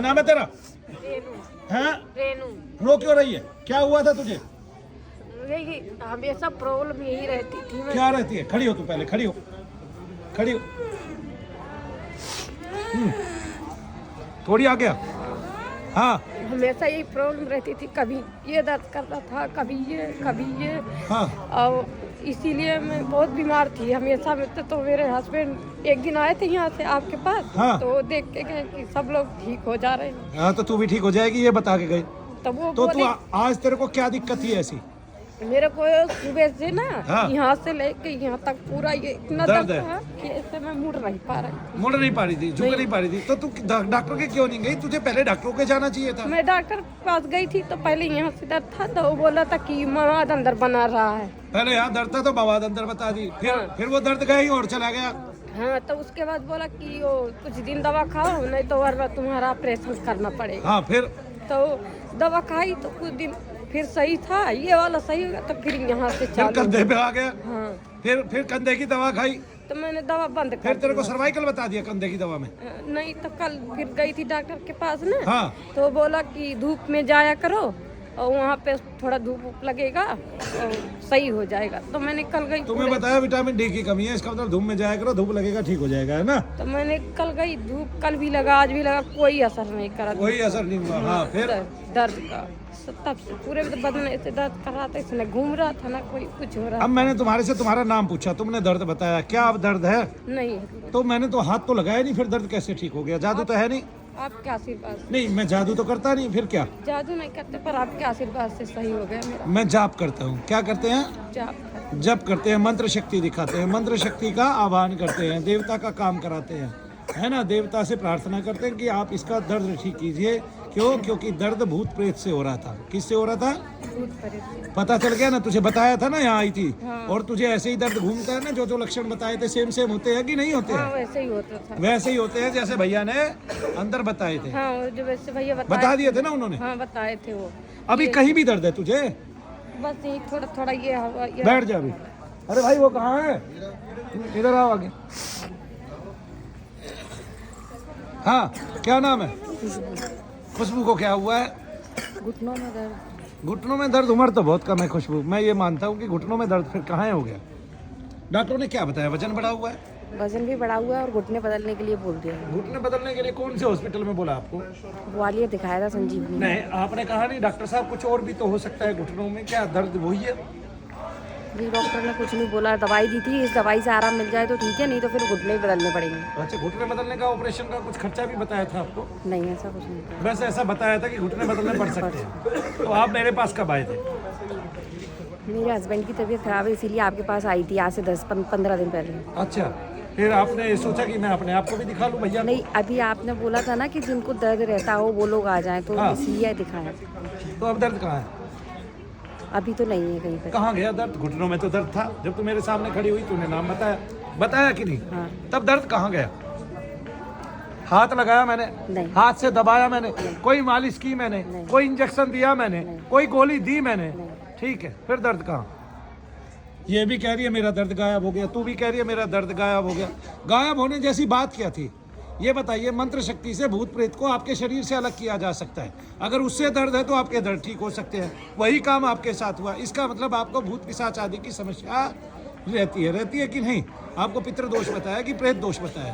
नाम है तेरा? रेनू। हैं? रेनू। रो क्यों रही है? क्या हुआ था तुझे? यही हमेशा प्रॉब्लम यही रहती थी। क्या रहती है? खड़ी हो तू, पहले खड़ी हो, खड़ी हो। थोड़ी आ गया। हाँ हमेशा यही प्रॉब्लम रहती थी, कभी ये दर्द करता था, कभी ये। हाँ और इसीलिए मैं बहुत बीमार थी हमेशा में। तो मेरे हस्बैंड एक दिन आए थे यहाँ से आपके पास। हाँ। तो देख के गए कि सब लोग ठीक हो जा रहे हैं। हाँ, तो तू भी ठीक हो जाएगी ये बता के गई। तो वो तो तू बोले आज तेरे को क्या दिक्कत थी ऐसी? मेरे को सुबह से ना हाँ। यहाँ से लेके यहाँ तक पूरा ये इतना दर्द दर्द है। था कि ऐसे मैं मुड़ नहीं पा रही। मुड़ नहीं पा रही थी, झुक नहीं पा रही थी, तो तू डॉक्टर के क्यों नहीं गई? तुझे पहले डॉक्टर के जाना चाहिए था। मैं डॉक्टर के पास गई थी तो पहले यहाँ से दर्द था, तो वो बोला था कि मवाद अंदर बना रहा है। पहले यहाँ दर्द था तो बवाद अंदर बता दी, फिर वो दर्द गया ही और चला गया। हाँ, तो उसके बाद बोला कि वो कुछ दिन दवा खाओ, नहीं तो वरना तुम्हारा ऑपरेशन करना पड़ेगा। हाँ फिर तो दवा खाई तो कुछ दिन फिर सही था, ये वाला सही हो गया, तो फिर यहाँ से चालू। कंधे पे आ गया। हाँ, फिर कंधे की दवा खाई। तो मैंने दवा बंद कर फिर तेरे को दी। सर्वाइकल बता दिया कंधे की दवा में। नहीं तो कल फिर गई थी डॉक्टर के पास ना। हाँ। तो बोला कि धूप में जाया करो और वहाँ पे थोड़ा धूप लगेगा और सही हो जाएगा। तो मैंने कल गई। तुम्हें बताया विटामिन डी की कमी है, इसका मतलब धूप में जाया करो, धूप लगेगा ठीक हो जाएगा, है ना? तो मैंने कल गई, धूप कल भी लगा आज भी लगा, कोई असर नहीं करा। कोई असर नहीं हुआ। हाँ फिर दर्द का तब से पूरे बदन में ऐसे दर्द कर रहा था, इसने घूम रहा था ना, कोई कुछ हो रहा अब मैंने तुम्हारे से तुम्हारा नाम पूछा, तुमने दर्द बताया, क्या अब दर्द है? नहीं। तो मैंने तो हाथ तो लगाया नहीं, फिर दर्द कैसे ठीक हो गया? जादू तो है नहीं? आपके आशीर्वाद से। नहीं, मैं जादू तो करता नहीं, फिर क्या? जादू नहीं करते, पर आपके आशीर्वाद से सही हो गया मेरा। मैं जाप करता हूँ। क्या करते हैं? जाप। जप करते हैं, मंत्र शक्ति दिखाते हैं, मंत्र शक्ति का आह्वान करते हैं, देवता का काम कराते हैं, है ना? देवता से प्रार्थना करते हैं कि आप इसका दर्द ठीक कीजिए। क्यों? क्योंकि दर्द भूत प्रेत से हो रहा था। किससे हो रहा था? भूत प्रेत। पता चल गया ना? तुझे बताया था ना, यहाँ आई थी। हाँ। और तुझे ऐसे ही दर्द घूमता है ना, जो लक्षण बताए थे सेम सेम होते हैं कि नहीं होते हाँ, हैं? वैसे ही होता था। वैसे ही होते हैं जैसे भैया ने अंदर बताए थे। हाँ, वो जो वैसे भैया बता दिए थे ना उन्होंने। हाँ, बताए थे वो। अभी कहीं भी दर्द है तुझे? बस यही थोड़ा थोड़ा ये हवा बैठ जा अभी। अरे भाई वो कहाँ है? इधर आओ आगे। हाँ, क्या नाम है? खुशबू को क्या हुआ है? घुटनों में दर्द। घुटनों में दर्द? उम्र तो बहुत कम है खुशबू, मैं ये मानता हूँ कि घुटनों में दर्द फिर कहाँ हो गया? डॉक्टर ने क्या बताया? वजन बढ़ा हुआ है? वजन भी बढ़ा हुआ है और घुटने बदलने के लिए बोल दिया। घुटने बदलने के लिए कौन से हॉस्पिटल में बोला आपको? ग्वालियर दिखाया था, संजीवनी। नहीं, आपने कहा नहीं डॉक्टर साहब कुछ और भी तो हो सकता है घुटनों में, क्या दर्द वही है? जी, डॉक्टर ने कुछ नहीं बोला, दवाई दी थी, इस दवाई से आराम मिल जाए तो ठीक है, नहीं तो फिर घुटने ही बदलने पड़ेंगे। अच्छा, घुटने बदलने का ऑपरेशन का कुछ खर्चा भी बताया था आपको? नहीं, ऐसा कुछ नहीं था। बस ऐसा बताया था कि घुटने बदलने पड़ सकते हैं। तो आप मेरे पास कब आए थे? मेरे हस्बैंड की तबीयत खराब है, इसीलिए आपके पास आई थी आज से 10-15 दिन पहले। अच्छा, फिर आपने सोचा कि मैं अपने आप को भी दिखा लूं भैया? नहीं, अभी आपने बोला था ना कि जिनको दर्द रहता हो वो लोग आ जाएं, तो हाँ। इसलिए दिखाया। तो अब दर्द कहाँ है? अभी तो नहीं है कहीं पे। कहाँ गया दर्द? घुटनों में तो दर्द था जब तू मेरे सामने खड़ी हुई, तूने नाम बताया कि नहीं? हाँ। तब दर्द कहाँ गया? हाथ लगाया मैंने? नहीं। हाथ से दबाया मैंने? कोई मालिश की मैंने? नहीं। कोई इंजेक्शन दिया मैंने? कोई गोली दी मैंने? नहीं। ठीक है, फिर दर्द कहाँ? ये भी कह रही है मेरा दर्द गायब हो गया, तू भी कह रही है मेरा दर्द गायब हो गया। गायब होने जैसी बात क्या थी? ये बताइए, मंत्र शक्ति से भूत प्रेत को आपके शरीर से अलग किया जा सकता है। अगर उससे दर्द है तो आपके दर्द ठीक हो सकते हैं। वही काम आपके साथ हुआ, इसका मतलब आपको भूत पिशाच आदि की समस्या रहती है कि नहीं? आपको पितृ दोष बताया कि प्रेत दोष बताया?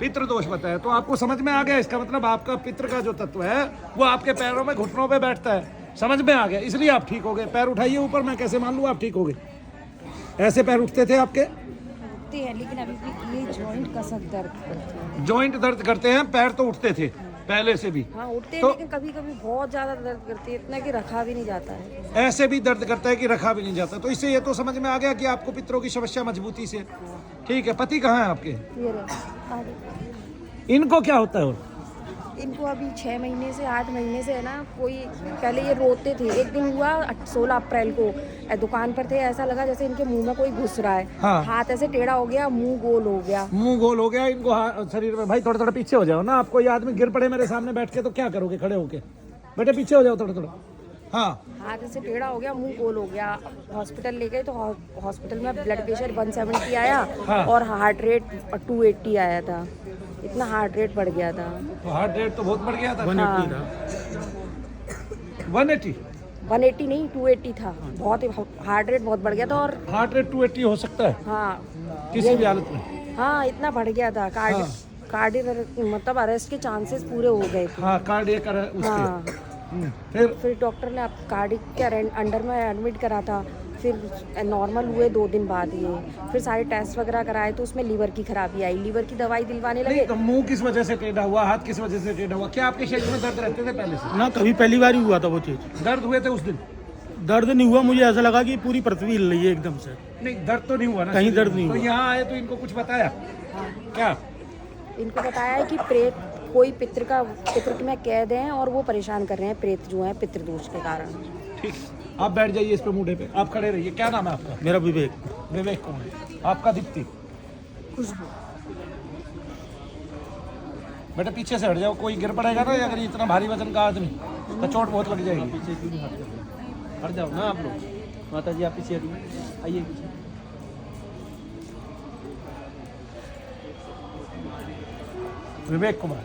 पितृ दोष बताया। तो आपको समझ में आ गया, इसका मतलब आपका पितृ का जो तत्व है वो आपके पैरों में, घुटनों पे बैठता है। समझ में आ गया, इसलिए आप ठीक हो गए। पैर उठाइए ऊपर, मैं कैसे मान लूँ आप ठीक हो गए? ऐसे पैर उठते थे आपके? है, लेकिन अभी भी ये जॉइंट कसक दर्द करते हैं। जॉइंट दर्द करते हैं, पैर तो उठते थे पहले से भी? हाँ, उठते हैं, तो लेकिन कभी कभी बहुत ज्यादा दर्द करती है, इतना कि रखा भी नहीं जाता है। ऐसे भी दर्द करता है कि रखा भी नहीं जाता। तो इससे ये तो समझ में आ गया कि आपको पितरों की समस्या मजबूती से। ठीक है, पति कहाँ है आपके? ये रहे, आगे। इनको क्या होता है? और इनको अभी 6 महीने से 8 महीने से है ना, कोई पहले ये रोते थे। एक दिन हुआ 16 अप्रैल को, दुकान पर थे, ऐसा लगा जैसे इनके मुंह में कोई घुस रहा है। हाँ। हाथ ऐसे टेढ़ा हो गया, मुंह गोल हो गया। मुंह गोल हो गया इनको शरीर में। भाई थोड़ा थोड़ा पीछे हो जाओ ना, आपको ये आदमी गिर पड़े मेरे सामने बैठ के तो क्या करोगे? खड़े होके बेटे पीछे हो जाओ थोड़ा थोड़ा। हाँ, हाथ ऐसे टेढ़ा हो गया, मुंह गोल हो गया। हॉस्पिटल ले गए तो हॉस्पिटल में ब्लड प्रेशर 170 आया। हाँ। और हार्ट रेट 280 आया था। इतना हार्ट रेट बढ़ गया था। तो हार्ट रेट तो बहुत बढ़ गया था। 180 था। 180 180 नहीं 280 था। बहुत हार्ट रेट बहुत बढ़ गया था। और हार्ट रेट 280 हो सकता है हाँ किसी भी हालत में। हाँ इतना बढ़ गया था। कार्डियक मतलब अरेस्ट के चांसेस पूरे हो गए थे। हाँ कार्डियक उसके। हाँ फिर डॉक्टर ने कार्डियक के अंडर में एडमिट करा था। फिर नॉर्मल हुए 2 दिन बाद ये। फिर सारे टेस्ट वगैरह कराए तो उसमें लीवर की खराबी आई। लीवर की दवाई दिलवाने लगे। नहीं तो मुंह किस वजह से टेढ़ा हुआ, हाथ किस वजह से टेढ़ा हुआ? क्या आपके शरीर में दर्द रहते थे पहले से? ना कभी पहली बार ही हुआ था वो चीज़। दर्द हुए थे उस दिन? दर्द नहीं हुआ, मुझे ऐसा लगा कि पूरी पृथ्वी हिल रही है एकदम से। नहीं दर्द तो नहीं हुआ ना? कहीं दर्द नहीं तो हुआ। यहाँ आए तो इनको कुछ बताया क्या? इनको बताया है कि प्रेत कोई पितृ में कैद हैं और वो परेशान कर रहे हैं। प्रेत जो है पितृदोष के कारण। ठीक, आप बैठ जाइए इस पे मुंडे पे, आप खड़े रहिए। क्या नाम है आपका? मेरा विवेक। विवेक कौन है आपका? दीप्ति। खुशबू। बेटा पीछे से हट जाओ, कोई गिर पड़ेगा ना अगर इतना भारी वजन का आदमी तो चोट बहुत लग जाएगी। पीछे क्यों नहीं हट जाओ ना आप लोग। माता जी आप पीछे आइए पीछे। विवेक कुमार।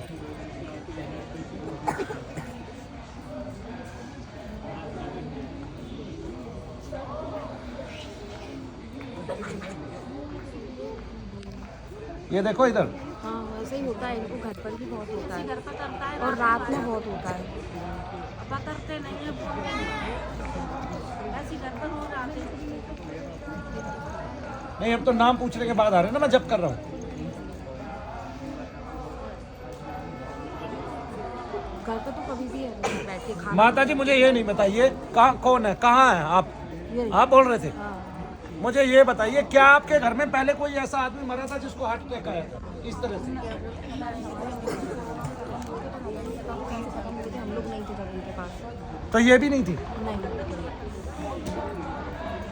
ये देखो इधर। हाँ वैसे ही होता है। इनको घर पर भी बहुत होता है और रात में बहुत होता है। पकड़ते नहीं है, बोलते नहीं ऐसी घर पर हो जाते हैं। नहीं अब तो नाम पूछने के बाद आ रहे हैं ना, मैं जब कर रहा हूँ। घर पर तो कभी भी है बैठ के खा। माता जी मुझे ये नहीं बताइए कहाँ कौन है, कहाँ है आप? आप बोल रहे थे। हाँ मुझे ये बताइए क्या आपके घर में पहले कोई ऐसा आदमी मरा था जिसको हार्ट अटैक आया था इस तरह से? हम लोग नहीं थे तब उनके पास। तो ये भी नहीं थी? नहीं।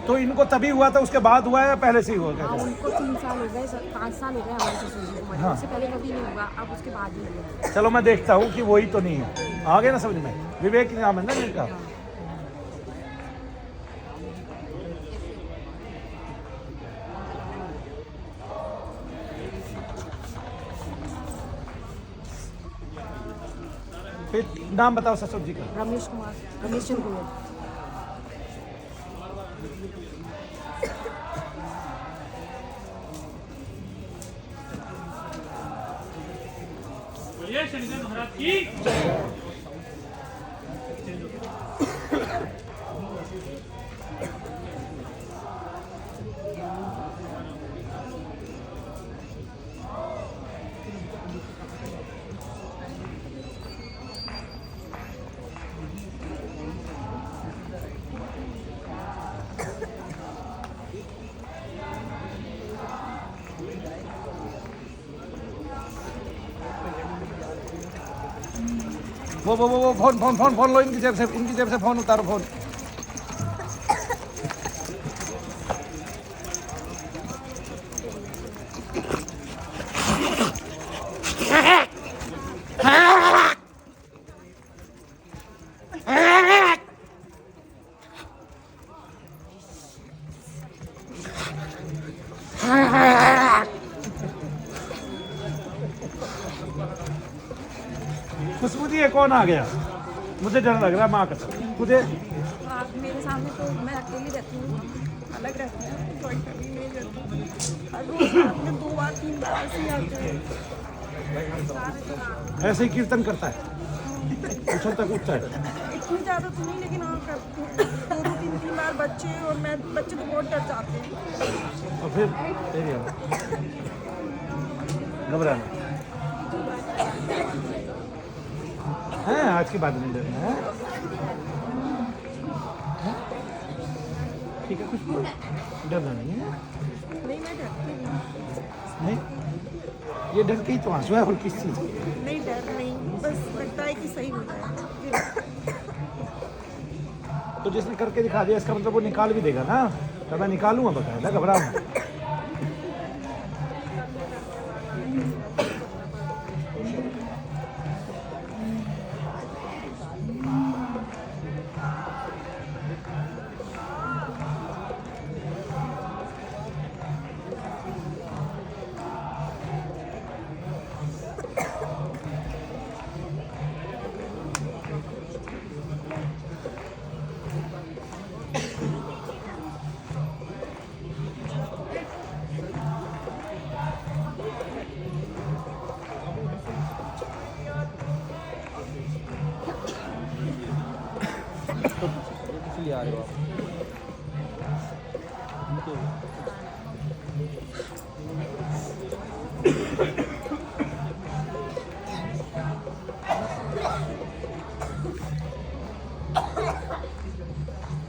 तो इनको तभी हुआ था, उसके बाद हुआ है या पहले से ही हो गया हाँ था? उनको 3 साल हो गए 5 साल हो गए हमारे ससुर जी को मरे। हाँ। उससे पहले कभी नहीं हुआ। अब उसके बाद ही हुआ। चलो मैं देखता हूँ कि वही तो नहीं है। आ गए ना समझ में? विवेक नाम है ना इनका? फिर नाम बताओ ससुर जी का। रमेश चंद्र गोयल। वो फोन लो, इनकी जेब से फोन उतारो, फोन। खुशबू जी ये कौन आ गया? मुझे डर लग रहा है माँ का। मुझे आप मेरे सामने तो मैं अकेली रहती हूँ, अलग रहती हूँ, जॉइंट फैमिली नहीं रहती। हर रोज रात में 2 बार 3 बार ऐसे ही आते हैं। ऐसे ही कीर्तन करता है, उछलता कूदता है। इतनी ज़्यादा तो नहीं, लेकिन हाँ करती हूँ। 2-3 बार बच्चे और मैं, बच्चे तो बहुत डर जाते हैं। और फिर घबराना है, आज की बात नहीं डरना है। ठीक है, कुछ डरना नहीं है। नहीं मैं डरती हूँ। नहीं, ये डर के ही तो आंसू है और किस चीज़ की? नहीं डर नहीं, बस लगता है कि सही हो जाए। तो जिसने करके दिखा दिया इसका मतलब वो निकाल भी देगा ना। तो मैं निकालूंगा, बकायदा, घबराऊंगा। आ रहे हो आप?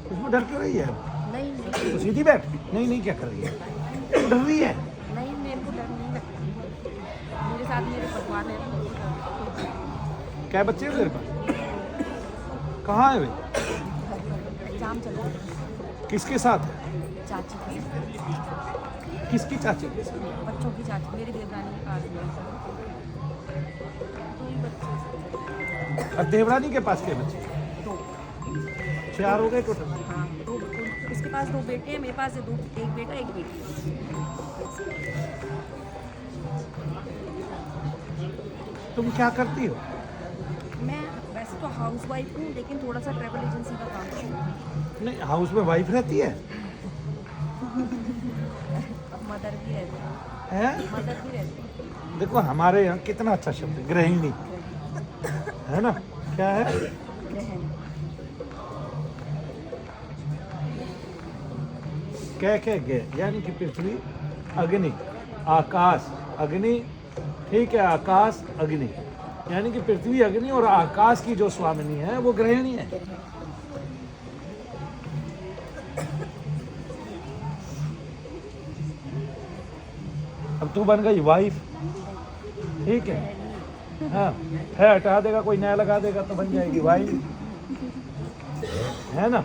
उसमें डर क्यों रही है? नहीं नहीं तो सीधी बैठ। नहीं नहीं, क्या कर रही है? डर रही है? नहीं, मेरे को डर नहीं लगता। मेरे साथ मेरे भगवान है। क्या बच्चे हैं तेरे पास? कहाँ है वे? एग्जाम चल रहा है। किसके साथ है? चाची की, किसकी चाची के साथ? बच्चों की चाची, मेरी देवरानी के पास में। तो ये बच्चे और देवरानी के पास के बच्चे? दो, 4 हो गए टोटल। हाँ दो, उसके पास 2 बेटे हैं, मेरे पास है 2, एक बेटा एक बेटी। तुम क्या करती हो? मैं वैसे तो हाउस वाइफ हूँ, लेकिन थोड़ा सा ट्रैवल एजेंसी का काम करती हूँ। नहीं, हाउस में वाइफ रहती है? अब मदर भी रहती है, हैं? मदर भी रहती है। देखो हमारे यहाँ कितना अच्छा शब्द है, गृहिणी, है ना? क्या है? ग्रहण। कह गए, यानी कि पृथ्वी, अग्नि, आकाश, अग्नि, ठीक है, आकाश अग्नि, यानी कि पृथ्वी, अग्नि और आकाश की जो स्वामिनी है वो गृहिणी है। अब तू बन गई वाइफ, ठीक है? हाँ, है हटा देगा, कोई नया लगा देगा तो बन जाएगी वाइफ, है ना?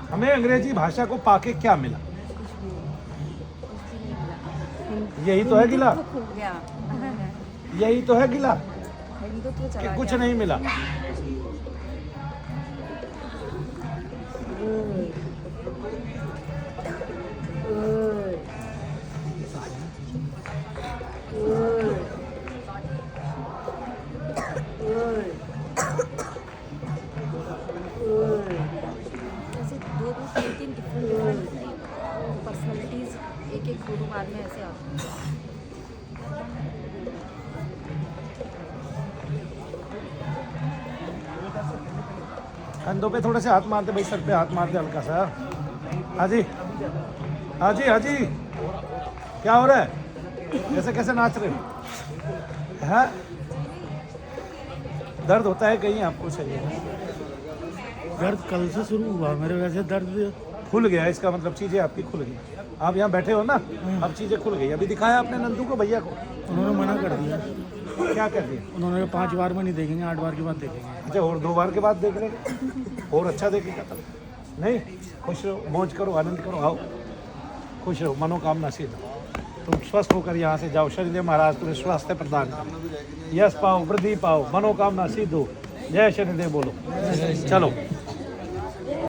हमें अंग्रेजी भाषा को पाके क्या मिला? यही तो है गिला, हिंदुत्व खो गया। यही तो है गिला हिंदुत्व कि चला कुछ गया। नहीं मिला। ऐसे 2-3 डिफरेंट पर्सनैलिटीज एक दो बाद में ऐसे आते हैं। कंधों पे थोड़े से हाथ मारते भाई, सर पे हाथ मारते हल्का सा। हाजी, हाजी, हाजी, क्या हो रहा है? कैसे कैसे नाच रहे हो? हाँ, दर्द होता है कहीं आपको? सही है, दर्द कल से शुरू हुआ मेरे, वैसे दर्द खुल गया, इसका मतलब चीजें आपकी खुल गई। आप यहाँ बैठे हो ना, अब चीजें खुल गई। अभी दिखाया आपने नंदू को, भैया को? उन्होंने मना कर दिया। क्या कर दिया? उन्होंने 5 बार में नहीं देखेंगे, 8 बार के बाद देखेंगे। अच्छा, और 2 बार के बाद देख लेंगे, और अच्छा देखेगा तब। नहीं, खुश रहो, मौज करो, आनंद करो, आओ, खुश रहो, मनोकामना सिद्ध हो। तुम स्वस्थ होकर यहाँ से जाओ। शनिदेव महाराज तुम्हें स्वास्थ्य प्रदान करो, यश पाओ, वृद्धि पाओ, मनोकामना सिद्ध हो। जय शनिदेव बोलो। चलो।